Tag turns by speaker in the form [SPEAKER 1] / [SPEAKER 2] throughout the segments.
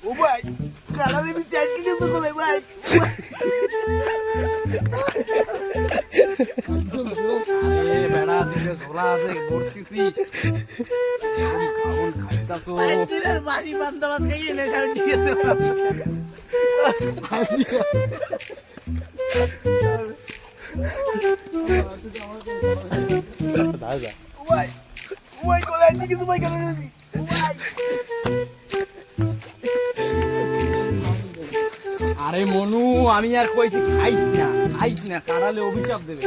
[SPEAKER 1] ও ভাই কালা দেবী চাই কিনে তো কোলে ভাই
[SPEAKER 2] আরে বেড়া দিকে ঝোলা আছে করতেছি খাওন খাইতাছো
[SPEAKER 1] সাইডের বাড়ি বান্ধবাত খাইয়ে নে সাইড দিয়েছে
[SPEAKER 3] দাদা
[SPEAKER 1] ভাই ভাই কোলে আনছি কিছু ভাই কালা দেবী ভাই
[SPEAKER 2] আরে মনু আমি আর কইছি খাইস না কাড়ালে অভিশাপ দেবে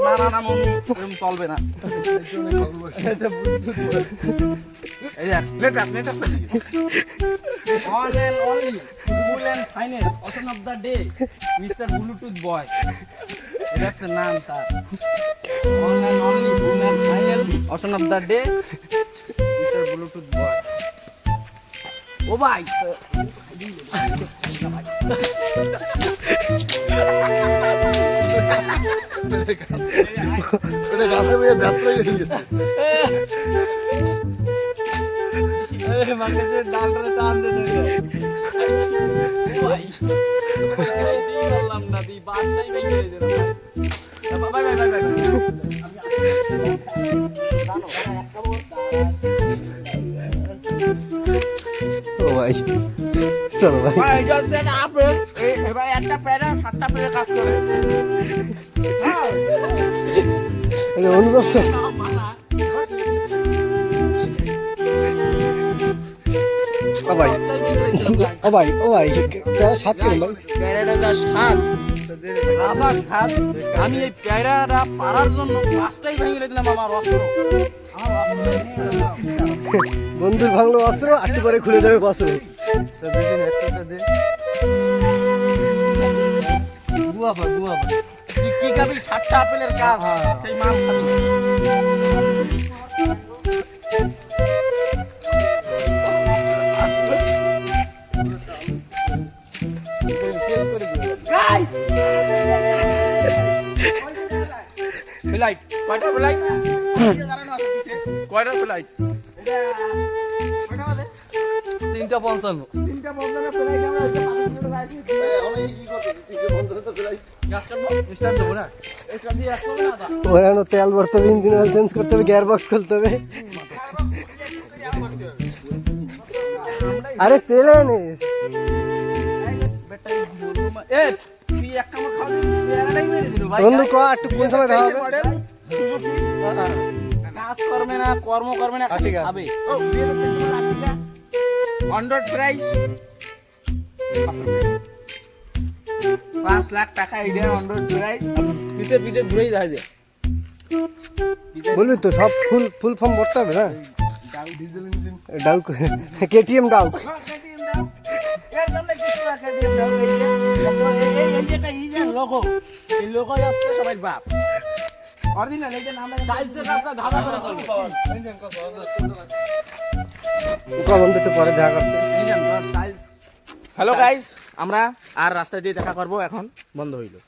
[SPEAKER 2] বাবা না মনু এরকম চলবে না এই যে let up one and only full and final option of the day mister Bluetooth boy এটা হচ্ছে নাম তার one and only full and final option of the day mister Bluetooth boy ও ভাই
[SPEAKER 3] ওটা গাছে বইয়ে যাত্রাই হয়ে গেছে
[SPEAKER 2] মাকে ডাল রে টান দে ভাই এই বললাম না দি বাচ্চাই ভেঙে গেছে ভাই জানো একটা বলতা
[SPEAKER 3] ও ভাই চলো ভাই
[SPEAKER 1] ভাই যাচ্ছে না আপনি এই ভাই একটা প্যারা সাতটা প্যারা কাজ করে হ্যাঁ
[SPEAKER 3] এটা অনুভব কর ও ভাই তারা সাত কেন ভাই
[SPEAKER 2] প্যারাটা যা স্বাদ রাবার স্বাদ আমি এই প্যারাটা পারার জন্য পাঁচটাই ভেঙে দিলাম আমার অস্ত্র
[SPEAKER 3] বন্ধুর ভাঙলো অস্ত্র একটু পরে খুলে যাবে বস্ত্র
[SPEAKER 2] কি খাবি 7টা আপেলের কাজ সেই মাল খাবি গাইস ফ্লাইট কয়টা ফ্লাইট কয়টা ফ্লাইট এটা কয়টা বাজে
[SPEAKER 3] 3:55
[SPEAKER 1] তিনটা বন্ধনা ফ্লাইট আমরা হচ্ছে 5 মিনিট আগে
[SPEAKER 3] ওরা তেল ভরতে হবে ইঞ্জিন অয়েল চেঞ্জ করতে হবে গিয়ার বক্স খুলতে হবে আরে তেল আনে বন্ধু ক একটু কোন সময় দেখা হবে
[SPEAKER 2] কাজ করবে না কর্ম করবে না খালি খাবে অনরোড প্রাইস 5 লাখ টাকা এটা অনরোড প্রাইস পিছে পিছে ঘুরেই দেখা যায়
[SPEAKER 3] বলবি তো সব ফুল ফর্ম ভরতে হবে না ডাউক কেটিএম ডাউক
[SPEAKER 2] সবাই বাপ অরিজিনাল এই যে নাম টাইলসের রাস্তা ধাঁধা করে চলবে
[SPEAKER 3] বন্ধু একটু পরে দেখা করতে
[SPEAKER 2] হ্যালো গাইস আমরা আর রাস্তা দিয়ে দেখা করব এখন বন্ধ হইলো